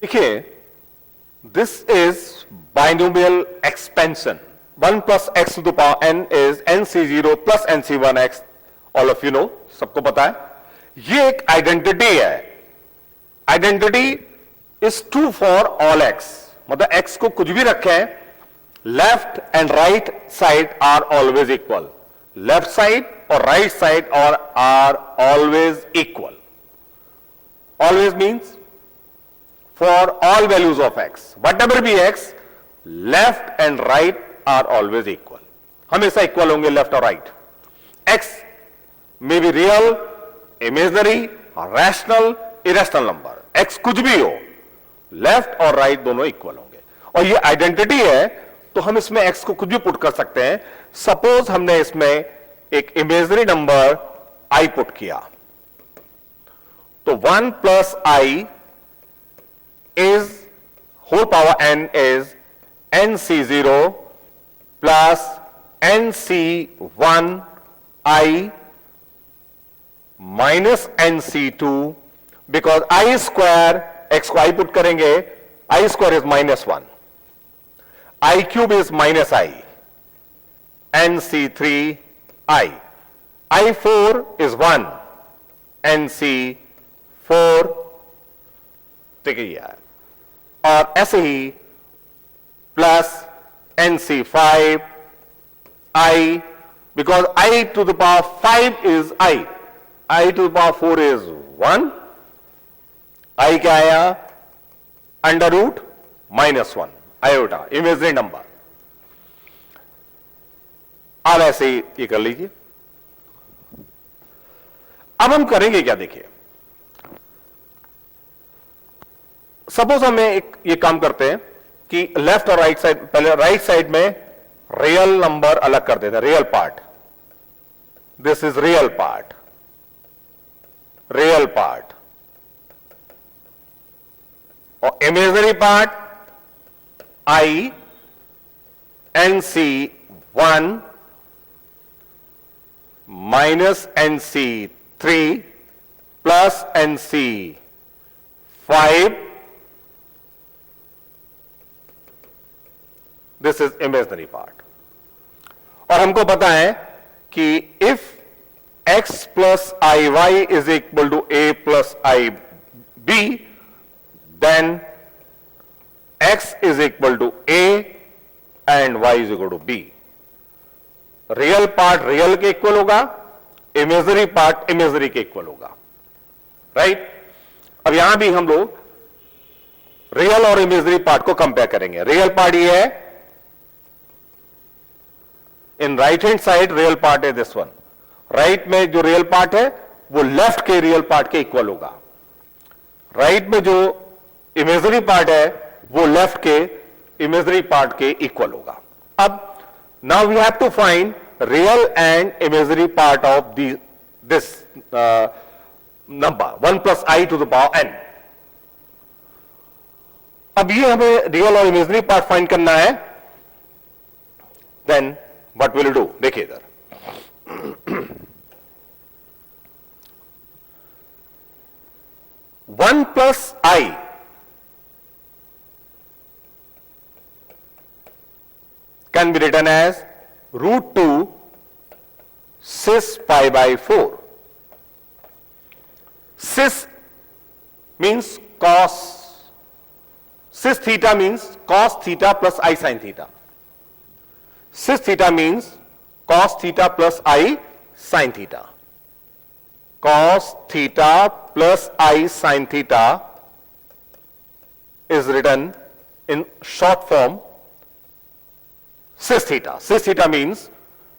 देखिए, this is binomial expansion. 1 plus x to the power n is nc0 plus nc1x. All of you know, सबको पता है। ये एक आइडेंटिटी है। Identity is true for all x, मतलब x को कुछ भी रखें, left and right side are always equal. Left side और right side are always equal. Always means for all values of x, whatever be x, left and right are always equal. हमेशा equal होंगे left और right. x may be real, imaginary, rational, irrational number. x कुछ भी हो, left और right दोनों equal होंगे। और ये आइडेंटिटी है, तो हम इसमें x को कुछ भी पुट कर सकते हैं। सपोज हमने इसमें एक इमेजिनरी नंबर i पुट किया, तो 1 plus i is whole power n is nc0 plus nc1 I minus nc2, because I square, x को I put करेंगे, I square is -1, I cube is -I, nc3 I, I4 is 1, nc4, ठीक है यार, और ऐसे ही plus nc5 I, because I to the power 5 is I to the power 4 is 1, I क्या आया, under root -1 iota, imaginary number. अब ऐसे ही ये कर लीजिए। अब हम करेंगे क्या, देखिए, सपोज हमें एक ये काम करते हैं कि लेफ्ट और राइट साइड, पहले राइट साइड में रियल नंबर अलग कर देते हैं, real part, this is real part, real part, और imaginary part I nc1 minus nc3 plus nc5, this is imaginary part. और हमको पता है कि if x plus i y is equal to a plus i b, then x is equal to a and y is equal to b। Real part real के equal होगा, imaginary part imaginary के equal होगा, right? अब यहां भी हम लोग real और इमेजिनरी पार्ट को कंपेयर करेंगे। रियल पार्ट ये है, in right hand side real part है दिस वन, राइट में जो रियल पार्ट है वो लेफ्ट के रियल पार्ट के इक्वल होगा, राइट में जो इमेजिनरी पार्ट है वो लेफ्ट के इमेजिनरी पार्ट के इक्वल होगा। अब now we have to find real and imaginary part of this number 1 plus i to the power n। अब ये हमें रियल और इमेजिनरी पार्ट फाइंड करना है, then what will you do, देखिए इधर, one plus i can be written as √2 cis pi by 4. Cis means cos, cis theta means cos theta plus I sin theta. Cis theta means cos theta plus I sin theta. Cos theta plus I sin theta is written in short form cis theta. Cis theta means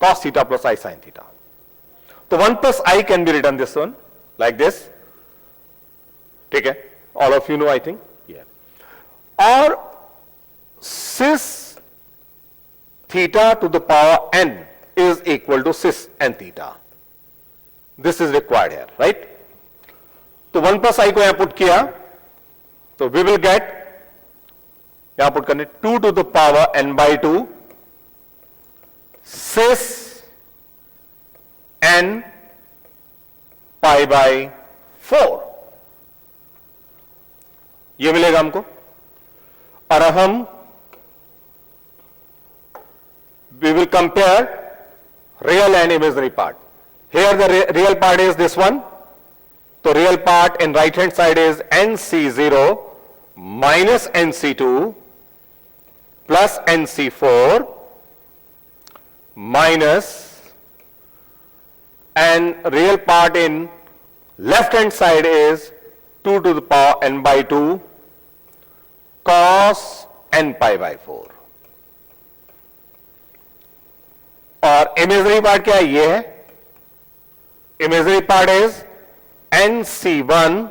cos theta plus I sin theta. So 1 plus I can be written this one like this. ठीक है, all of you know I think, yeah. और cis theta to the power n is equal to cis n theta. This is required here, right? तो 1 plus I को यहां put किया, तो we will get, यहां put करने 2 to the power n by 2 cis n pi by 4. ये मिलेगा हमको। और अब हम we will compare real and imaginary part. Here the real part is this one. So real part in right hand side is NC0 minus NC2 plus NC4 minus, and real part in left hand side is 2 to the power n by 2 cos n pi by 4. और imagery part क्या है? ये है imagery part is NC1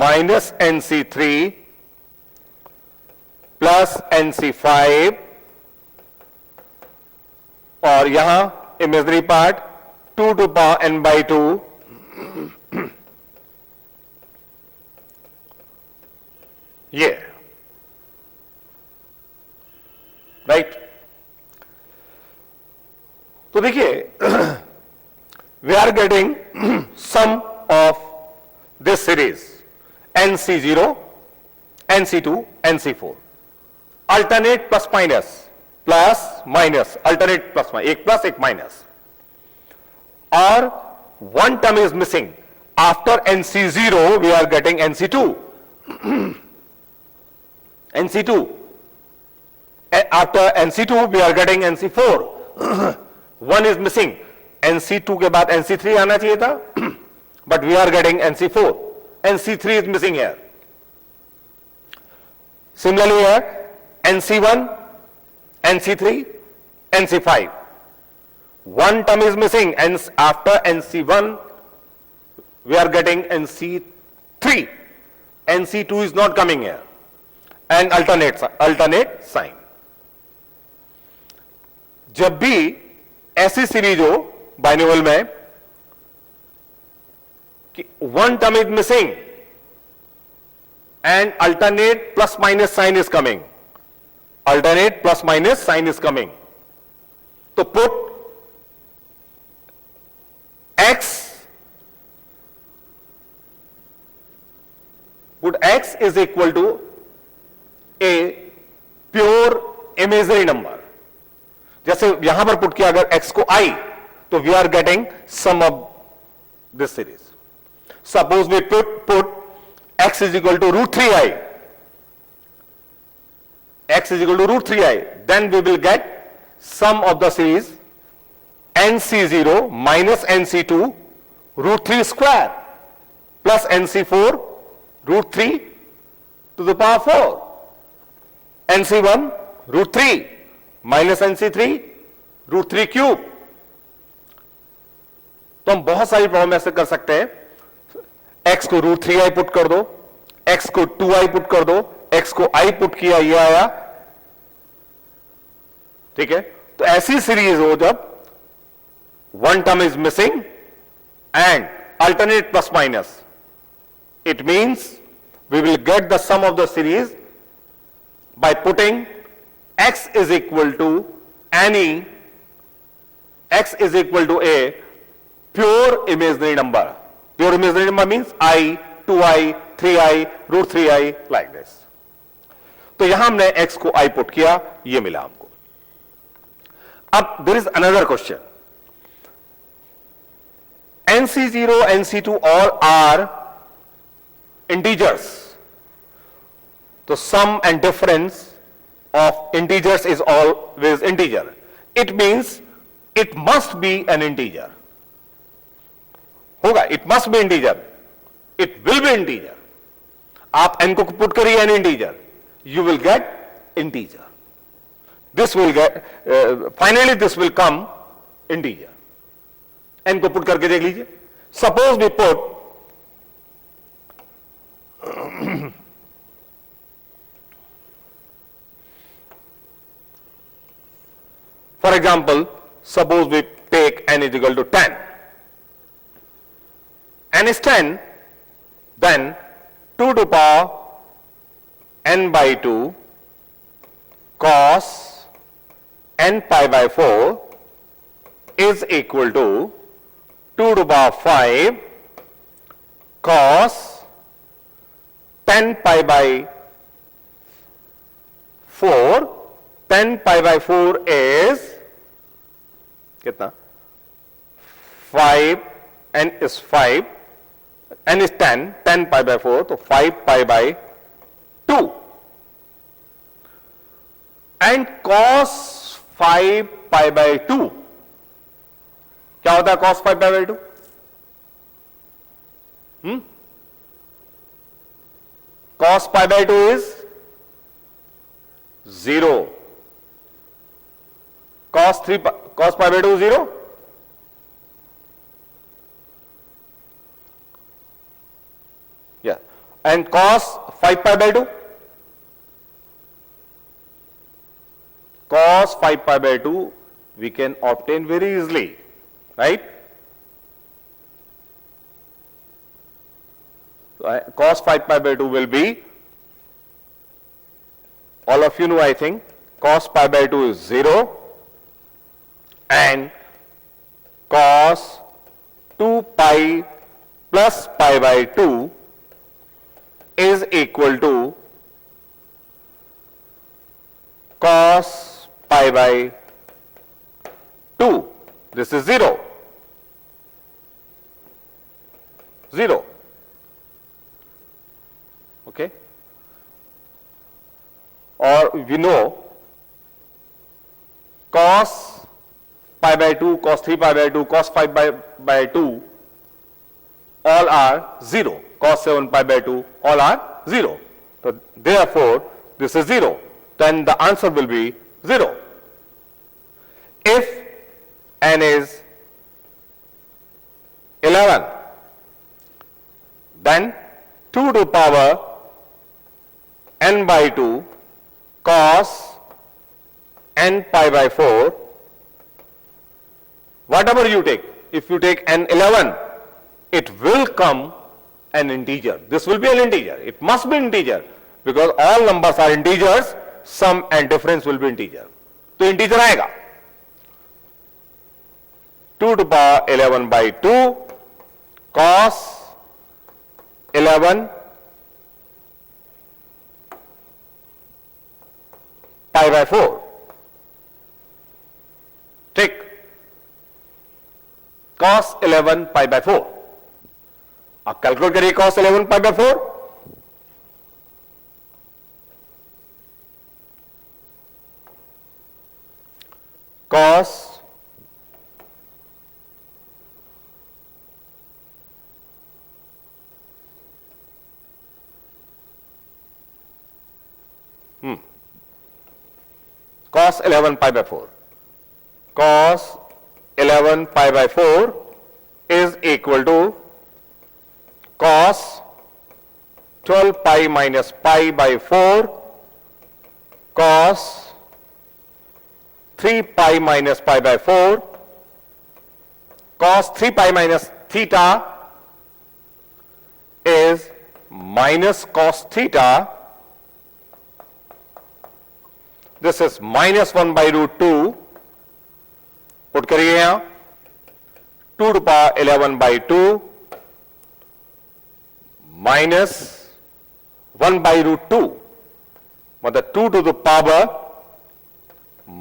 minus NC3 plus NC5, और यहां imagery part 2 to power n by 2 ये, right. तो देखिए we are getting some of this series NC0, NC2, NC4, alternate plus minus alternate plus minus, एक plus एक minus, और one term is missing. After NC0 we are getting NC2. NC2. After NC2 we are getting NC4. One is missing. NC2 के बाद NC3 आना चाहिए था, but we are getting NC4. NC3 is missing here. Similarly here NC1, NC3, NC5. One term is missing, and after NC1 we are getting NC3. NC2 is not coming here, and alternate sign. जब भी ऐसी series हो binomial में कि one term is missing and alternate plus minus sign is coming, alternate plus minus sign is coming, तो put x is equal to a pure imaginary number. जैसे यहां पर पुट किया अगर x को I, तो we are getting sum of this series. Suppose we put x is equal to root 3i, x is equal to root 3i, then we will get sum of the series NC0 minus NC2 root 3 square plus NC4 root 3 to the power 4, NC1 root 3 minus NC3 root 3 cube. तो हम बहुत सारी problem ऐसे कर सकते हैं, x को root 3i put कर दो, x को 2i पुट कर दो, x को i पुट किया, ये आया, ठीक है। तो ऐसी सीरीज हो जब one term is missing and alternate plus minus, it means we will get the sum of the series by putting x is equal to any, x is equal to a pure imaginary number. Pure imaginary number means I, 2i, 3i, root 3i, like this. तो यहां हमने x को I put किया, ये मिला हमको। अब there is another question. NC0, NC2 all are integers. So sum and difference of integers is always integer. It means it must be an integer. होगा, it must be integer. It will be integer. आप n को put करिए an integer, you will get integer. This will get finally this will come integer. n को put करके देख लीजिए. Suppose we put for example, suppose we take n is equal to 10. N is 10, then 2 to the power n by 2 cos n pi by 4 is equal to 2 to the power 5 cos 10 pi by 4, 10 pi by 4 is कितना 5, n is 5, n is 10, 10 pi by 4, तो 5 pi by 2, and cos 5 pi by 2, क्या होता है cos 5 pi by 2? Cos pi by 2 is 0. Cos pi by 2 is 0. Yeah. And cos 5 pi by 2? Cos 5 pi by 2 we can obtain very easily, right? Cos 5 pi by 2 will be, all of you know I think, cos pi by 2 is 0 and cos 2 pi plus pi by 2 is equal to cos pi by 2. This is 0. 0. Okay, or we know cos pi by 2, cos 3 pi by 2, cos 5 by 2 all are 0, cos 7 pi by 2 all are 0. So therefore this is 0, then the answer will be 0. If n is 11, then 2 to the power n by 2 cos n pi by 4, whatever you take, if you take n 11, it will come an integer. This will be an integer. It must be integer because all numbers are integers, sum and difference will be integer. तो integer आएगा 2 to the power 11 by 2 cos 11 pi by 4. ठीक, cos 11 pi by 4. अब calculate करिए cos 11 pi by 4. Cos cos 11 pi by 4. Cos 11 pi by 4 is equal to cos 12 pi minus pi by 4 cos 3 pi minus pi by 4 cos 3 pi minus theta is minus cos theta. This is minus 1 by root 2. Put करिए यहां 2 to the power 11 by 2 minus 1 by root 2, मतलब 2 to the power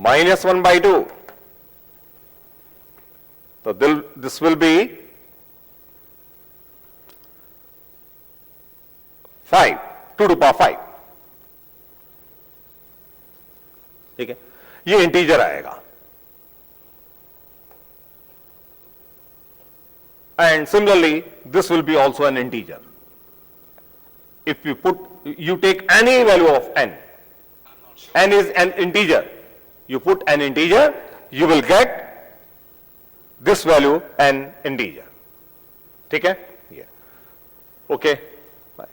minus 1 by 2. So this will be 5, 2 to the power 5. ठीक है, ये integer आएगा. And similarly, this will be also an integer. If you take any value of n, n is an integer. You put an integer, you will get this value an integer. ठीक है? Yeah. Okay. Bye.